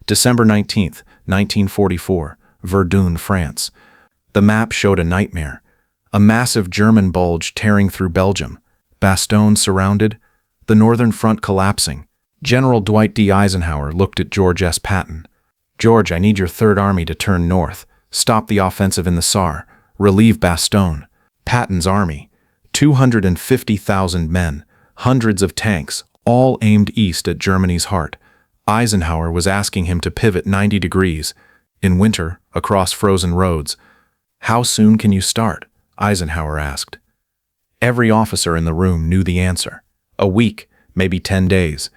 December 19th, 1944, Verdun, France. The map showed a nightmare. A massive German bulge tearing through Belgium. Bastogne surrounded. The northern front collapsing. General Dwight D. Eisenhower looked at George S. Patton. "George, I need your Third Army to turn north. Stop the offensive in the Saar. Relieve Bastogne." Patton's army. 250,000 men. Hundreds of tanks, all aimed east at Germany's heart. Eisenhower was asking him to pivot 90 degrees. In winter, across frozen roads. "How soon can you start?" Eisenhower asked. Every officer in the room knew the answer. A week, maybe 10 days.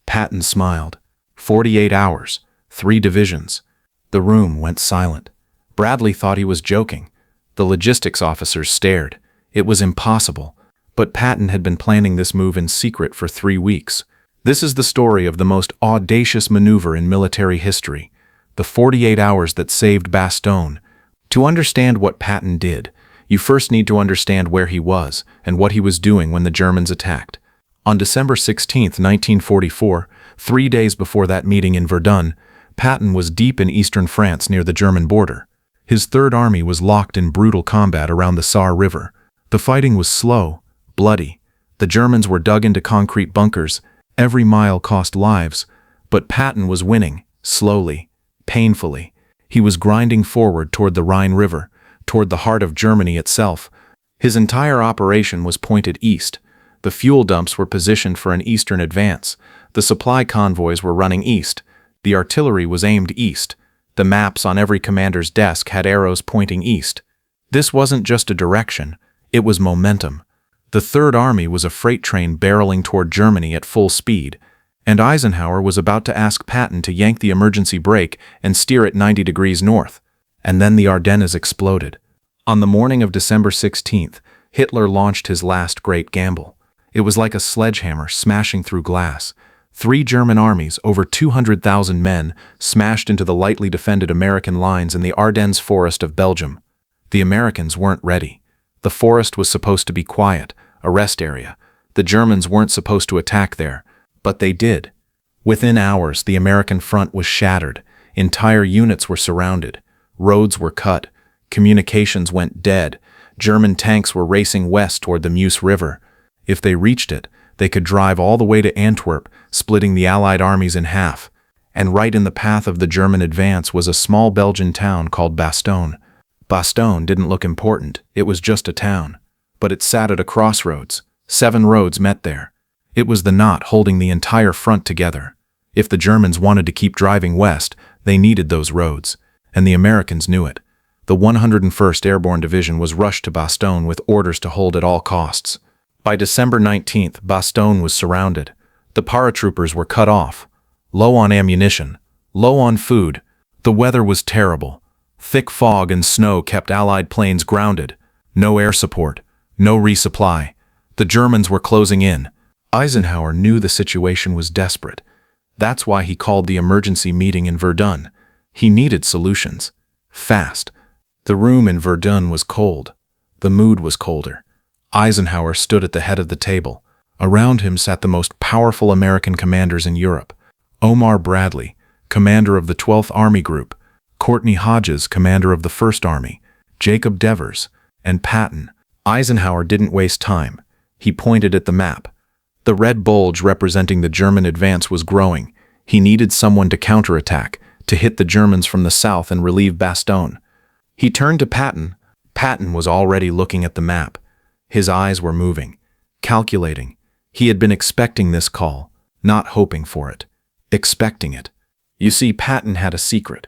Patton smiled. 48 hours, 3 divisions. The room went silent. Bradley thought he was joking. The logistics officers stared. It was impossible. But Patton had been planning this move in secret for 3 weeks. This is the story of the most audacious maneuver in military history. The 48 hours that saved Bastogne. To understand what Patton did, you first need to understand where he was and what he was doing when the Germans attacked. On December 16, 1944, 3 days before that meeting in Verdun, Patton was deep in eastern France near the German border. His Third Army was locked in brutal combat around the Saar River. The fighting was slow, bloody. The Germans were dug into concrete bunkers. Every mile cost lives. But Patton was winning, slowly, painfully. He was grinding forward toward the Rhine River, toward the heart of Germany itself. His entire operation was pointed east. The fuel dumps were positioned for an eastern advance. The supply convoys were running east. The artillery was aimed east. The maps on every commander's desk had arrows pointing east. This wasn't just a direction, it was momentum. The Third Army was a freight train barreling toward Germany at full speed, and Eisenhower was about to ask Patton to yank the emergency brake and steer it 90 degrees north. And then the Ardennes exploded. On the morning of December 16th, Hitler launched his last great gamble. It was like a sledgehammer smashing through glass. 3 German armies, over 200,000 men, smashed into the lightly defended American lines in the Ardennes forest of Belgium. The Americans weren't ready. The forest was supposed to be quiet, a rest area. The Germans weren't supposed to attack there, but they did. Within hours, the American front was shattered. Entire units were surrounded. Roads were cut. Communications went dead. German tanks were racing west toward the Meuse River. If they reached it, they could drive all the way to Antwerp, splitting the Allied armies in half. And right in the path of the German advance was a small Belgian town called Bastogne. Bastogne didn't look important, it was just a town. But it sat at a crossroads. 7 roads met there. It was the knot holding the entire front together. If the Germans wanted to keep driving west, they needed those roads. And the Americans knew it. The 101st Airborne Division was rushed to Bastogne with orders to hold at all costs. By December 19th, Bastogne was surrounded. The paratroopers were cut off. Low on ammunition. Low on food. The weather was terrible. Thick fog and snow kept Allied planes grounded. No air support. No resupply. The Germans were closing in. Eisenhower knew the situation was desperate. That's why he called the emergency meeting in Verdun. He needed solutions. Fast. The room in Verdun was cold. The mood was colder. Eisenhower stood at the head of the table. Around him sat the most powerful American commanders in Europe. Omar Bradley, commander of the 12th Army Group, Courtney Hodges, commander of the 1st Army, Jacob Devers, and Patton. Eisenhower didn't waste time. He pointed at the map. The red bulge representing the German advance was growing. He needed someone to counterattack, to hit the Germans from the south and relieve Bastogne. He turned to Patton. Patton was already looking at the map. His eyes were moving, calculating. He had been expecting this call, not hoping for it. Expecting it. You see, Patton had a secret.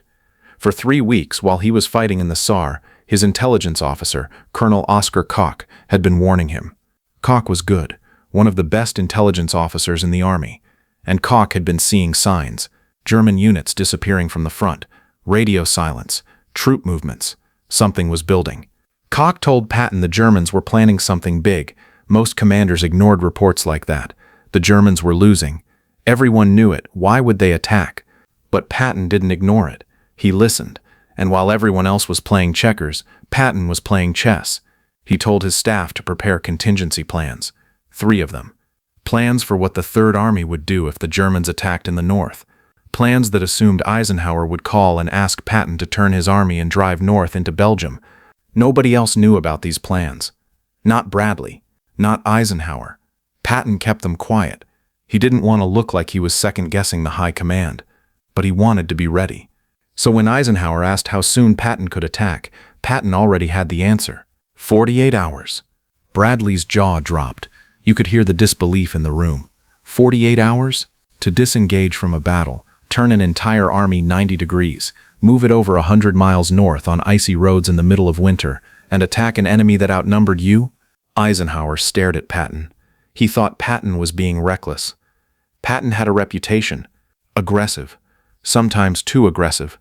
For 3 weeks, while he was fighting in the Saar, his intelligence officer, Colonel Oskar Koch, had been warning him. Koch was good, one of the best intelligence officers in the army. And Koch had been seeing signs. German units disappearing from the front, radio silence, troop movements. Something was building. Koch told Patton the Germans were planning something big. Most commanders ignored reports like that. The Germans were losing. Everyone knew it. Why would they attack? But Patton didn't ignore it. He listened. And while everyone else was playing checkers, Patton was playing chess. He told his staff to prepare contingency plans. 3 of them. Plans for what the Third Army would do if the Germans attacked in the north. Plans that assumed Eisenhower would call and ask Patton to turn his army and drive north into Belgium. Nobody else knew about these plans. Not Bradley. Not Eisenhower. Patton kept them quiet. He didn't want to look like he was second-guessing the high command, but he wanted to be ready. So when Eisenhower asked how soon Patton could attack, Patton already had the answer. 48 hours. Bradley's jaw dropped. You could hear the disbelief in the room. 48 hours? To disengage from a battle, turn an entire army 90 degrees, move it over 100 miles north on icy roads in the middle of winter, and attack an enemy that outnumbered you? Eisenhower stared at Patton. He thought Patton was being reckless. Patton had a reputation. Aggressive. Sometimes too aggressive.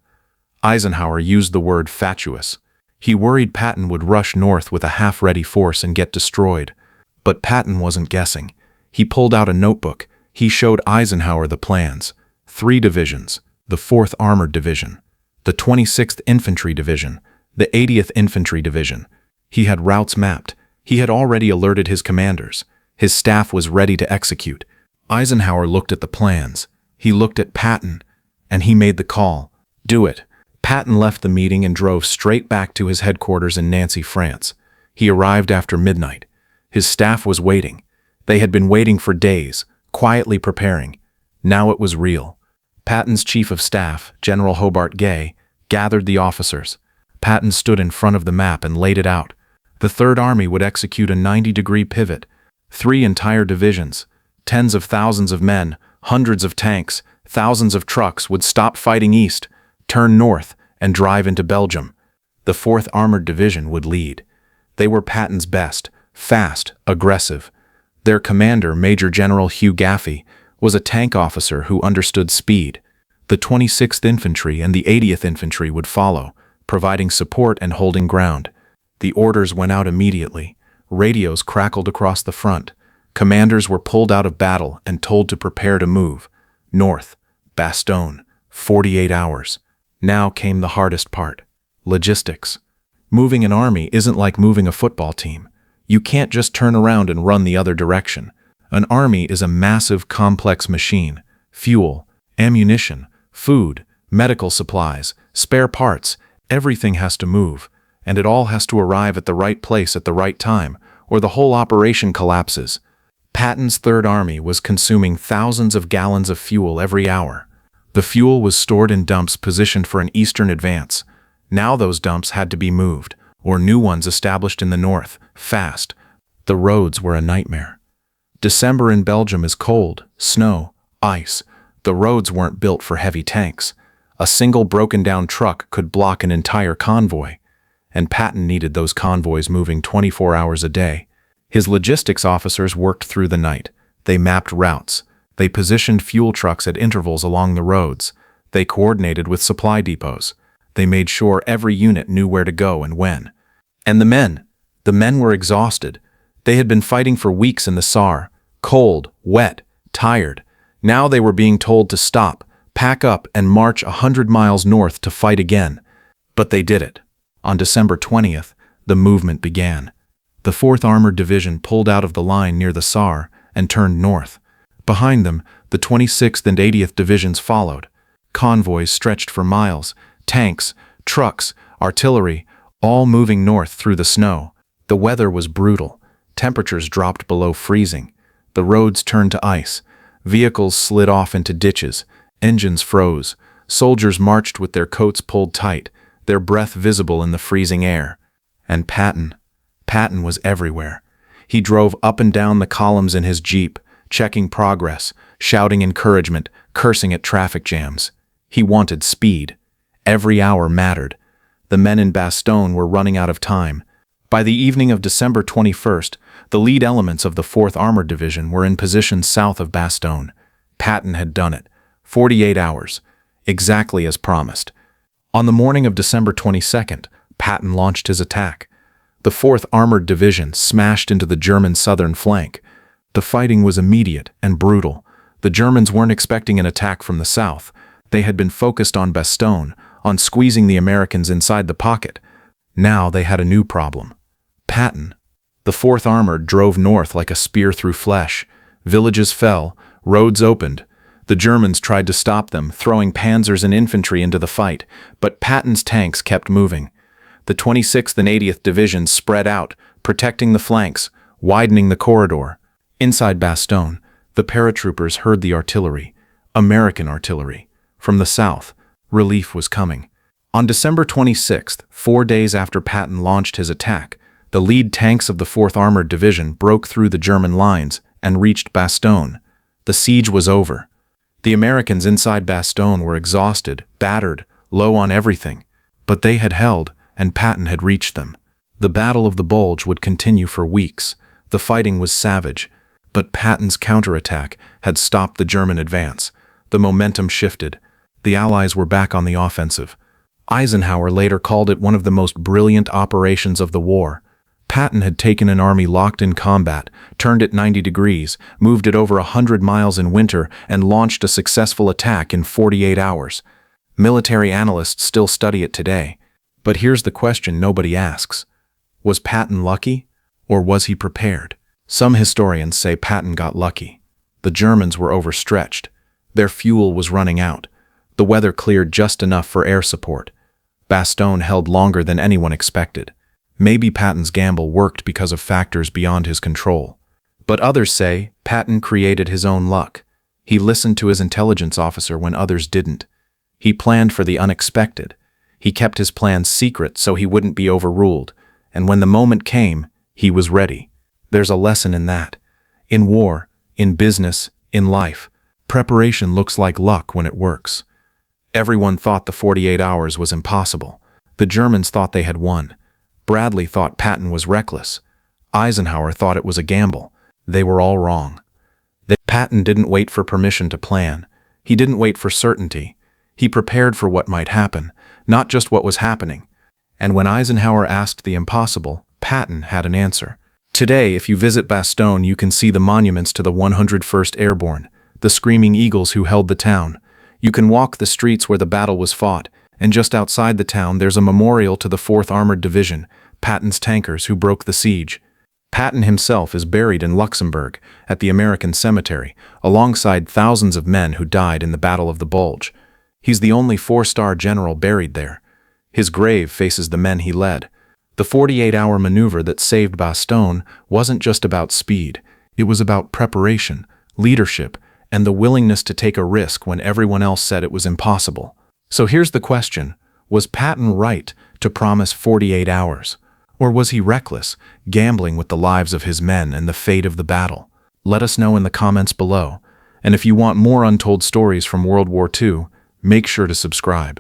Eisenhower used the word fatuous. He worried Patton would rush north with a half-ready force and get destroyed. But Patton wasn't guessing. He pulled out a notebook. He showed Eisenhower the plans. 3 divisions, the 4th Armored Division, the 26th Infantry Division, the 80th Infantry Division. He had routes mapped. He had already alerted his commanders. His staff was ready to execute. Eisenhower looked at the plans. He looked at Patton, and he made the call. Do it. Patton left the meeting and drove straight back to his headquarters in Nancy, France. He arrived after midnight. His staff was waiting. They had been waiting for days, quietly preparing. Now it was real. Patton's chief of staff, General Hobart Gay, gathered the officers. Patton stood in front of the map and laid it out. The Third Army would execute a 90-degree pivot. 3 entire divisions, tens of thousands of men, hundreds of tanks, thousands of trucks would stop fighting east, turn north, and drive into Belgium. The 4th Armored Division would lead. They were Patton's best, fast, aggressive. Their commander, Major General Hugh Gaffey, was a tank officer who understood speed. The 26th Infantry and the 80th Infantry would follow, providing support and holding ground. The orders went out immediately. Radios crackled across the front. Commanders were pulled out of battle and told to prepare to move. North, Bastogne, 48 hours. Now came the hardest part. Logistics. Moving an army isn't like moving a football team. You can't just turn around and run the other direction. An army is a massive, complex machine. Fuel, ammunition, food, medical supplies, spare parts, everything has to move, and it all has to arrive at the right place at the right time, or the whole operation collapses. Patton's Third Army was consuming thousands of gallons of fuel every hour. The fuel was stored in dumps positioned for an eastern advance. Now those dumps had to be moved, or new ones established in the north, fast. The roads were a nightmare. December in Belgium is cold, snow, ice. The roads weren't built for heavy tanks. A single broken-down truck could block an entire convoy, and Patton needed those convoys moving 24 hours a day. His logistics officers worked through the night. They mapped routes. They positioned fuel trucks at intervals along the roads. They coordinated with supply depots. They made sure every unit knew where to go and when. And the men were exhausted. They had been fighting for weeks in the Saar, cold, wet, tired. Now they were being told to stop, pack up, and march 100 miles north to fight again. But they did it. On December 20th, the movement began. The 4th Armored Division pulled out of the line near the Saar and turned north. Behind them, the 26th and 80th Divisions followed. Convoys stretched for miles, tanks, trucks, artillery, all moving north through the snow. The weather was brutal. Temperatures dropped below freezing. The roads turned to ice. Vehicles slid off into ditches. Engines froze. Soldiers marched with their coats pulled tight, their breath visible in the freezing air. And Patton was everywhere. He drove up and down the columns in his jeep, checking progress, shouting encouragement, cursing at traffic jams. He wanted speed. Every hour mattered. The men in Bastogne were running out of time. By the evening of December 21st, the lead elements of the 4th Armored Division were in position south of Bastogne. Patton had done it. 48 hours. Exactly as promised. On the morning of December 22nd, Patton launched his attack. The 4th Armored Division smashed into the German southern flank. The fighting was immediate and brutal. The Germans weren't expecting an attack from the south. They had been focused on Bastogne, on squeezing the Americans inside the pocket. Now they had a new problem. Patton. The 4th Armored drove north like a spear through flesh. Villages fell, roads opened. The Germans tried to stop them, throwing panzers and infantry into the fight, but Patton's tanks kept moving. The 26th and 80th Divisions spread out, protecting the flanks, widening the corridor. Inside Bastogne, the paratroopers heard the artillery, American artillery. From the south, relief was coming. On December 26th, 4 days after Patton launched his attack, the lead tanks of the 4th Armored Division broke through the German lines and reached Bastogne. The siege was over. The Americans inside Bastogne were exhausted, battered, low on everything. But they had held, and Patton had reached them. The Battle of the Bulge would continue for weeks. The fighting was savage, but Patton's counterattack had stopped the German advance. The momentum shifted. The Allies were back on the offensive. Eisenhower later called it one of the most brilliant operations of the war. Patton had taken an army locked in combat, turned it 90 degrees, moved it over 100 miles in winter, and launched a successful attack in 48 hours. Military analysts still study it today. But here's the question nobody asks. Was Patton lucky, or was he prepared? Some historians say Patton got lucky. The Germans were overstretched. Their fuel was running out. The weather cleared just enough for air support. Bastogne held longer than anyone expected. Maybe Patton's gamble worked because of factors beyond his control. But others say Patton created his own luck. He listened to his intelligence officer when others didn't. He planned for the unexpected. He kept his plans secret so he wouldn't be overruled. And when the moment came, he was ready. There's a lesson in that. In war, in business, in life, preparation looks like luck when it works. Everyone thought the 48 hours was impossible. The Germans thought they had won. Bradley thought Patton was reckless. Eisenhower thought it was a gamble. They were all wrong. Patton didn't wait for permission to plan. He didn't wait for certainty. He prepared for what might happen, not just what was happening. And when Eisenhower asked the impossible, Patton had an answer. Today, if you visit Bastogne, you can see the monuments to the 101st Airborne, the Screaming Eagles who held the town. You can walk the streets where the battle was fought, and just outside the town there's a memorial to the 4th Armored Division, Patton's tankers who broke the siege. Patton himself is buried in Luxembourg, at the American Cemetery, alongside thousands of men who died in the Battle of the Bulge. He's the only 4-star general buried there. His grave faces the men he led. The 48-hour maneuver that saved Bastogne wasn't just about speed. It was about preparation, leadership, and the willingness to take a risk when everyone else said it was impossible. So here's the question. Was Patton right to promise 48 hours? Or was he reckless, gambling with the lives of his men and the fate of the battle? Let us know in the comments below. And if you want more untold stories from World War II, make sure to subscribe.